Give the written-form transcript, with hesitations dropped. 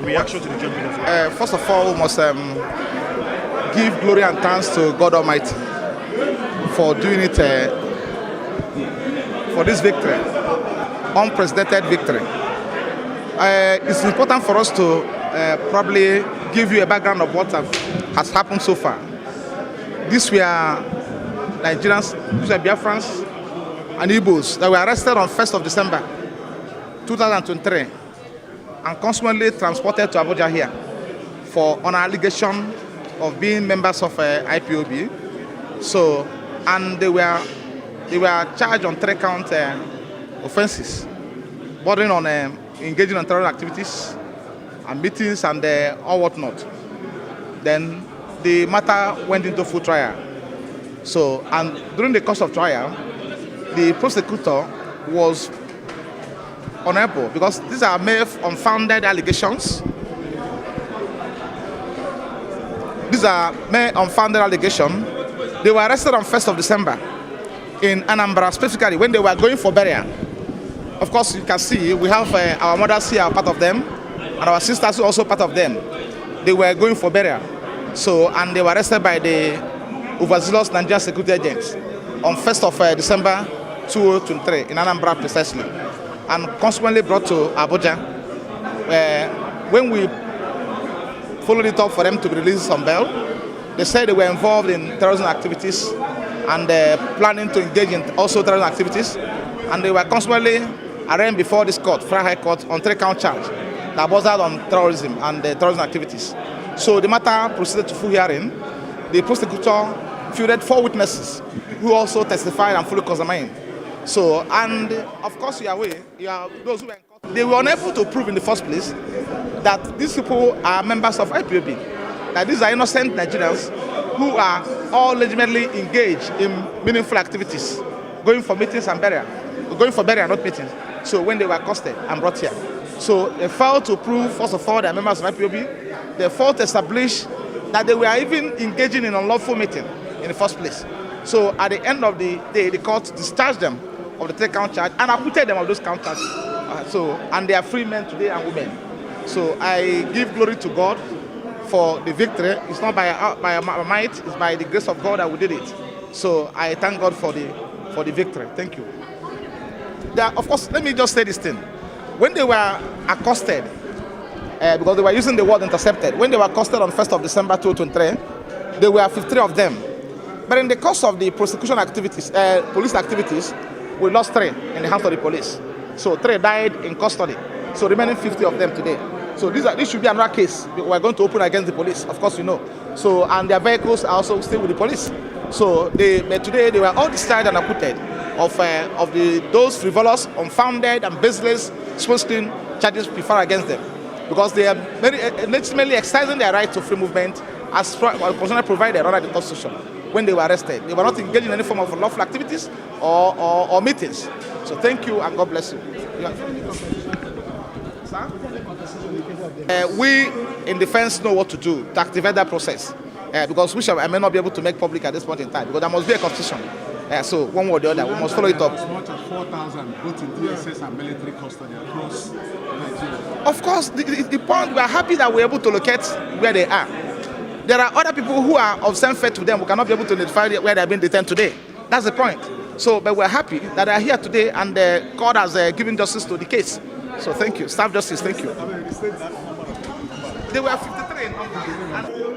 reaction to the judgment? First of all, we must give glory and thanks to God Almighty for doing it, for this victory, unprecedented victory. It's important for us to probably give you a background of what has happened so far. These were Nigerians, these were Biafrans and Igbos that were arrested on 1st of December 2023 and consequently transported to Abuja here for an allegation of being members of IPOB. So, and they were charged on 3 count offenses, bordering on engaging in terrorist activities and meetings and all whatnot. Then the matter went into full trial. So, and during the course of trial, the prosecutor was unable, because these are mere unfounded allegations. These are mere unfounded allegations. They were arrested on 1st of December in Anambra, specifically when they were going for burial. Of course, you can see we have our mothers here are part of them, and our sisters are also part of them. They were going for burial. So, and they were arrested by the overzealous Nigerian security agents on 1st of December 2023 in Anambra precisely, and consequently brought to Abuja. When we followed it up for them to be released on bail, they said they were involved in terrorism activities and planning to engage in also terrorism activities, and they were consequently arraigned before this court, Federal High Court, on 3 count charge that was out on terrorism and terrorism activities. So the matter proceeded to full hearing. The prosecutor fielded 4 witnesses who also testified and fully cross-examined. So, and of course you are aware, those who were in court, they were unable to prove in the first place that these people are members of IPOB, that these are innocent Nigerians who are all legitimately engaged in meaningful activities, going for meetings and burial, going for burial, not meetings. So when they were accosted and brought here. So they failed to prove, first of all, they are members of IPOB. They failed to establish that they were even engaging in unlawful meeting in the first place. So at the end of the day, the court discharged them of the 3 count charge and acquitted them of those count charges. And they are free men today and women. So I give glory to God for the victory. It's not by our might, it's by the grace of God that we did it. So I thank God for the victory. Thank you. Of course, let me just say this thing. When they were accosted, because they were using the word intercepted, when they were accosted on 1st of December 2023, there were 53 of them. But in the course of the prosecution activities, police activities, we lost 3 in the hands of the police. So 3 died in custody. So remaining 50 of them today. So this should be another case we're going to open against the police, of course you know. So, and their vehicles are also still with the police. So but today they were all discharged and acquitted of those frivolous, unfounded and baseless supposed charges preferred against them, because they are very legitimately exercising their right to free movement as provided under the Constitution. When they were arrested, they were not engaged in any form of lawful activities or meetings. So thank you and God bless you. We in defense know what to do to activate that process, because I may not be able to make public at this point in time, because there must be a constitution. So one way or the other, we must follow it up. As much as 4,000 both in DSS and military custody across Nigeria. Of course, the point, we are happy that we're able to locate where they are. There are other people who are of same fate to them who cannot be able to identify where they are being detained today. That's the point. So, but we're happy that they are here today, and God has given justice to the case. So thank you. Staff justice, thank you. They were 53 in number.